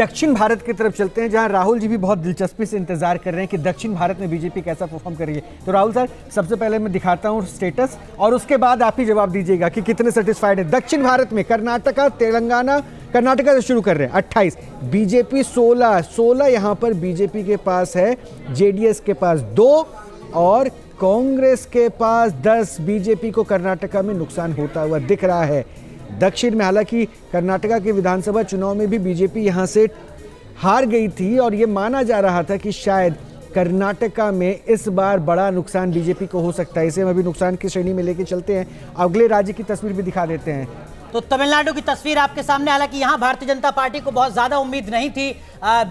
दक्षिण भारत की तरफ चलते हैं, जहां राहुल जी भी बहुत दिलचस्पी से इंतजार कर रहे हैं कि दक्षिण भारत में बीजेपी कैसा परफॉर्म करेगी। तो राहुल सर, सबसे पहले मैं दिखाता हूं स्टेटस और उसके बाद आप ही जवाब दीजिएगा कि कितने सेटिस्फाइड है। दक्षिण भारत में कर्नाटका, तेलंगाना, कर्नाटका से शुरू कर रहे हैं 28, बीजेपी 16 यहां पर बीजेपी के पास है, जेडीएस के पास 2 और कांग्रेस के पास 10। बीजेपी को कर्नाटका में नुकसान होता हुआ दिख रहा है। दक्षिण में हालांकि कर्नाटका के विधानसभा चुनाव में भी बीजेपी यहां से हार गई थी और यह माना जा रहा था कि शायद कर्नाटका में इस बार बड़ा नुकसान बीजेपी को हो सकता है। इसे हम अभी नुकसान की श्रेणी में लेके चलते हैं, अगले राज्य की तस्वीर भी दिखा देते हैं। तो तमिलनाडु की तस्वीर आपके सामने, हालांकि यहां भारतीय जनता पार्टी को बहुत ज्यादा उम्मीद नहीं थी,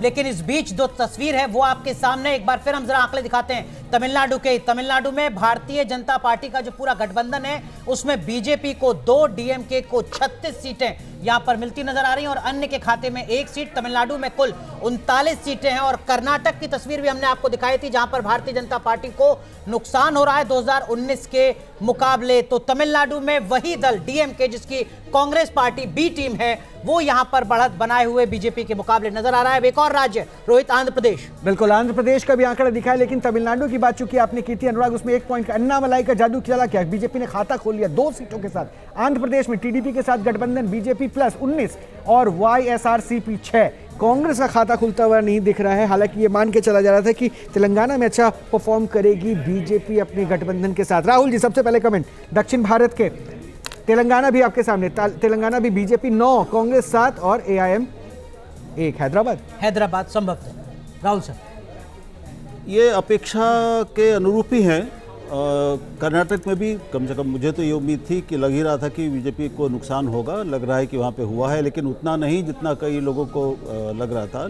लेकिन इस बीच जो तस्वीर है वो आपके सामने। एक बार फिर हम जरा आंकड़े दिखाते हैं तमिलनाडु में भारतीय जनता पार्टी का जो पूरा गठबंधन है उसमें बीजेपी को 2, डीएमके को 36 सीटें यहां पर मिलती नजर आ रही हैं और अन्य के खाते में 1 सीट। तमिलनाडु में कुल 39 सीटें हैं और कर्नाटक की तस्वीर भी हमने आपको दिखाई थी, जहां पर भारतीय जनता पार्टी को नुकसान हो रहा है 2019 के मुकाबले। तो तमिलनाडु में वही दल डीएमके, जिसकी कांग्रेस पार्टी बी टीम है, वो यहां पर बढ़त बनाए हुए बीजेपी के मुकाबले नजर आ रहा है। एक और राज्य रोहित, आंध्र प्रदेश। बिल्कुल, आंध्र प्रदेश का भी आंकड़ा दिखा है, लेकिन तमिलनाडु की बात चूंकि आपने की थी अनुराग, उसमें 1 पॉइंट का अन्नामलाई का जादू चला क्या? बीजेपी ने खाता खोल लिया 2 सीटों के साथ। आंध्र प्रदेश में टीडीपी के साथ गठबंधन बीजेपी प्लस 19 और वाईएसआरसीपी 6। कांग्रेस का खाता खुलता हुआ नहीं दिख रहा है। हालांकि ये मान के चला जा रहा था कि तेलंगाना में अच्छा परफॉर्म करेगी बीजेपी अपने गठबंधन के साथ। राहुल जी, सबसे पहले कमेंट दक्षिण भारत के। तेलंगाना भी आपके सामने, तेलंगाना भी बीजेपी 9, कांग्रेस 7 और एआईएम 1। हैदराबाद संभव है। राहुल सर, ये अपेक्षा के अनुरूप ही हैं। कर्नाटक में भी कम से कम मुझे तो ये उम्मीद थी कि लग ही रहा था कि बीजेपी को नुकसान होगा, लग रहा है कि वहाँ पे हुआ है, लेकिन उतना नहीं जितना कई लोगों को लग रहा था।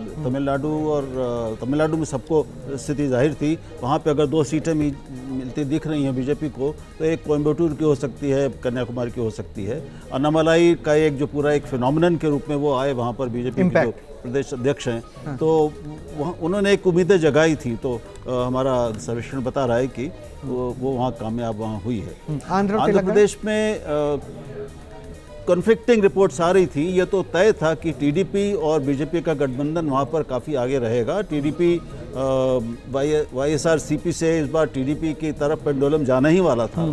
तमिलनाडु में सबको स्थिति जाहिर थी, वहाँ पे अगर 2 सीटें मिलती दिख रही हैं बीजेपी को, तो एक कोयम्बटूर की हो सकती है, कन्याकुमारी की हो सकती है। अन्नामलाई का एक जो पूरा एक फिनोमिनन के रूप में वो आए वहाँ पर बीजेपी के जो प्रदेश अध्यक्ष हैं, हाँ। तो उन्होंने एक उम्मीदें जगाई थी, तो हमारा सर्वेक्षण बता रहा है कि वो वहाँ कामयाब वहाँ हुई है। आंध्र प्रदेश में कॉन्फ्लिक्टिंग रिपोर्ट्स आ रही थी। ये तो तय था कि टीडीपी और बीजेपी का गठबंधन वहाँ पर काफ़ी आगे रहेगा। टीडीपी वाईएसआरसीपी से इस बार टीडीपी की तरफ पेंडुलम जाना ही वाला था,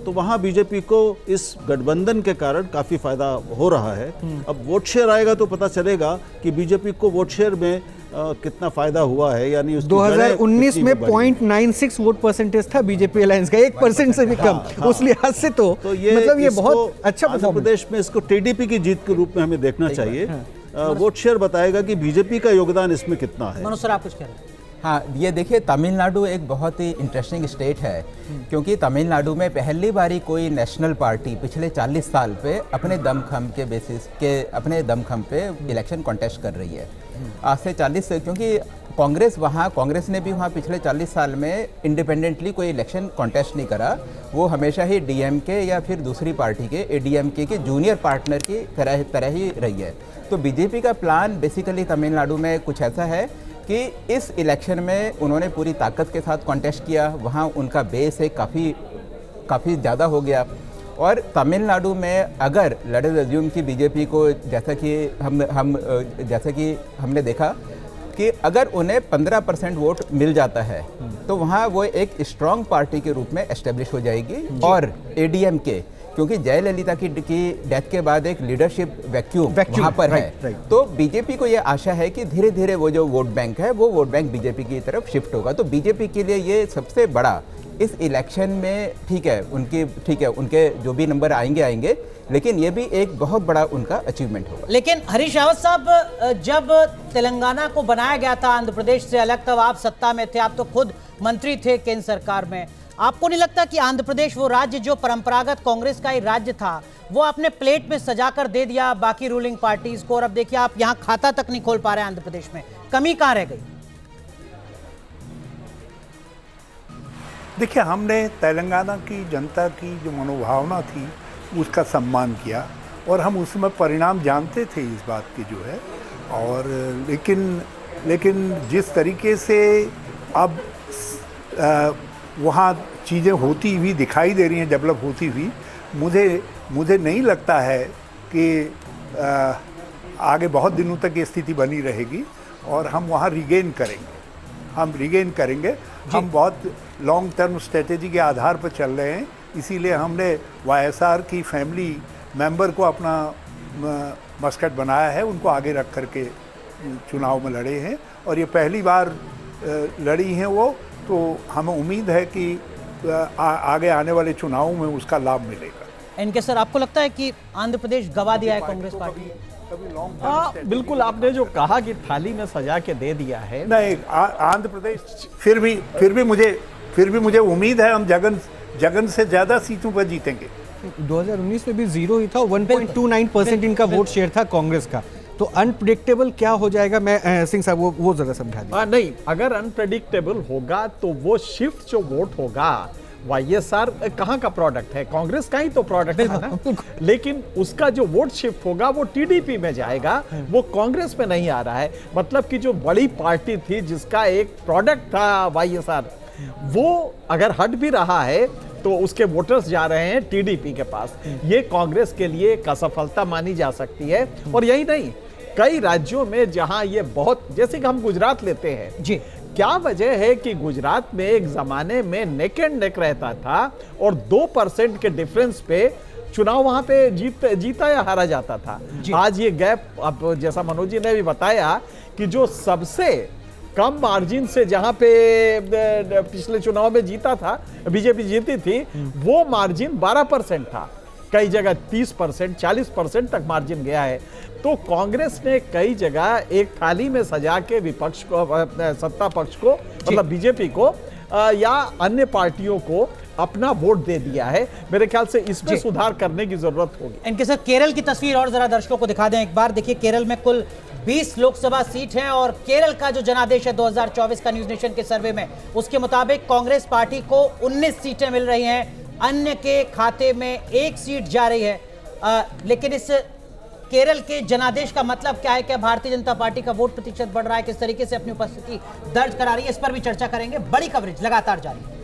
तो वहाँ बीजेपी को इस गठबंधन के कारण काफ़ी फायदा हो रहा है। अब वोट शेयर आएगा तो पता चलेगा कि बीजेपी को वोट शेयर में कितना फायदा हुआ है, यानी 2019 में 0.96 वोट परसेंटेज था बीजेपी अलायंस का, 1% से भी कम। उस लिहाज से तो ये मतलब ये बहुत अच्छा आंध्र प्रदेश में इसको टीडीपी की जीत के रूप में हमें देखना चाहिए। वोट शेयर बताएगा कि बीजेपी का योगदान इसमें कितना है। मनोज सर, आप कुछ कह रहे हैं? हाँ, ये देखिए, तमिलनाडु एक बहुत ही इंटरेस्टिंग स्टेट है, क्योंकि तमिलनाडु में पहली बारी कोई नेशनल पार्टी पिछले 40 साल पे अपने दमखम के बेसिस के अपने दमखम पे इलेक्शन कॉन्टेस्ट कर रही है। आज से 40 से, क्योंकि कांग्रेस ने भी वहाँ पिछले 40 साल में इंडिपेंडेंटली कोई इलेक्शन कॉन्टेस्ट नहीं करा। वो हमेशा ही डीएमके या फिर दूसरी पार्टी के एडीएमके के जूनियर पार्टनर की तरह ही रही है। तो बीजेपी का प्लान बेसिकली तमिलनाडु में कुछ ऐसा है कि इस इलेक्शन में उन्होंने पूरी ताकत के साथ कॉन्टेस्ट किया, वहाँ उनका बेस है काफ़ी ज़्यादा हो गया। और तमिलनाडु में अगर लेट अस अज्यूम कि बीजेपी को जैसा कि हमने देखा कि अगर उन्हें 15% वोट मिल जाता है तो वहाँ वो एक स्ट्रॉन्ग पार्टी के रूप में एस्टेब्लिश हो जाएगी। और एडीएमके, क्योंकि जयललिता की डेथ के बाद एक लीडरशिप वैक्यूम वहाँ पर है, तो बीजेपी को ये आशा है कि धीरे धीरे वो जो वोट बैंक है वो वोट बैंक बीजेपी की तरफ शिफ्ट होगा। तो बीजेपी के लिए ये सबसे बड़ा इस इलेक्शन में, ठीक है उनके जो भी नंबर आएंगे, लेकिन ये भी एक बहुत बड़ा उनका अचीवमेंट होगा। लेकिन हरीश रावत साहब, जब तेलंगाना को बनाया गया था आंध्र प्रदेश से अलग, तब आप सत्ता में थे, आप तो खुद मंत्री थे केंद्र सरकार में। आपको नहीं लगता कि आंध्र प्रदेश वो राज्य जो परंपरागत कांग्रेस का ही राज्य था, वो आपने प्लेट में सजाकर दे दिया बाकी रूलिंग पार्टीज को, और अब देखिए आप यहाँ खाता तक नहीं खोल पा रहे हैं आंध्र प्रदेश में? कमी कहाँ रह गई? देखिए, हमने तेलंगाना की जनता की जो मनोभावना थी उसका सम्मान किया और हम उसमें परिणाम जानते थे इस बात की जो है। और लेकिन जिस तरीके से अब वहाँ चीज़ें होती हुई दिखाई दे रही हैं, डेवलप होती हुई, मुझे नहीं लगता है कि आगे बहुत दिनों तक ये स्थिति बनी रहेगी और हम वहाँ रिगेन करेंगे। हम बहुत लॉन्ग टर्म स्ट्रेटेजी के आधार पर चल रहे हैं, इसीलिए हमने वाईएसआर की फैमिली मेंबर को अपना मस्कट बनाया है, उनको आगे रख करके चुनाव में लड़े हैं और ये पहली बार लड़ी हैं वो, तो हमें उम्मीद है कि आगे आने वाले चुनावों में उसका लाभ मिलेगा। इनके सर, आपको लगता है कि आंध्र प्रदेश गवा दिया है कांग्रेस पार्टी? बिल्कुल, आपने जो कहा कि थाली में सजा के दे दिया है, नहीं, आंध्र प्रदेश फिर भी मुझे उम्मीद है हम जगन से ज्यादा सीटों पर जीतेंगे। 2019 में भी जीरो ही था, 1.29% इनका वोट शेयर था कांग्रेस का। तो अनप्रेडिक्टेबल क्या हो जाएगा, मैं सिंह साहब वो जरा समझा दीजिए। नहीं, अगर अनप्रेडिक्टेबल होगा तो वो शिफ्ट जो वोट होगा, वाईएसआर कहाँ का प्रोडक्ट है, कांग्रेस का ही तो प्रोडक्ट है ना, लेकिन उसका जो वोट शिफ्ट होगा वो टीडीपी में जाएगा, वो कांग्रेस में नहीं आ रहा है। मतलब कि जो बड़ी पार्टी थी जिसका एक प्रोडक्ट था वाईएसआर, वो अगर हट भी रहा है तो उसके वोटर्स जा रहे हैं टीडीपी के पास। ये कांग्रेस के लिए एक असफलता मानी जा सकती है। और यही नहीं, कई राज्यों में जहां ये बहुत, जैसे कि हम गुजरात लेते हैं जी, क्या वजह है कि गुजरात में एक जमाने में नेक एंड नेक रहता था और 2% के डिफरेंस पे चुनाव वहां पे जीता या हारा जाता था। आज ये गैप, अब जैसा मनोज जी ने भी बताया कि जो सबसे कम मार्जिन से जहां पे पिछले चुनाव में जीता था, बीजेपी जीती थी, वो मार्जिन 12% था, कई जगह 30%, 40% तक मार्जिन गया है। तो कांग्रेस ने कई जगह एक थाली में सजा के विपक्ष को, सत्ता पक्ष को, मतलब बीजेपी को या अन्य पार्टियों को अपना वोट दे दिया है। मेरे ख्याल से इसमें सुधार करने की जरूरत होगी। इनके साथ केरल की तस्वीर और जरा दर्शकों को दिखा दें एक बार। देखिए, केरल में कुल 20 लोकसभा सीट हैं और केरल का जो जनादेश है 2024 का न्यूज नेशन के सर्वे में, उसके मुताबिक कांग्रेस पार्टी को 19 सीटें मिल रही हैं, अन्य के खाते में 1 सीट जा रही है। लेकिन इस केरल के जनादेश का मतलब क्या है? क्या भारतीय जनता पार्टी का वोट प्रतिशत बढ़ रहा है? किस तरीके से अपनी उपस्थिति दर्ज करा रही है? इस पर भी चर्चा करेंगे। बड़ी कवरेज लगातार जारी है।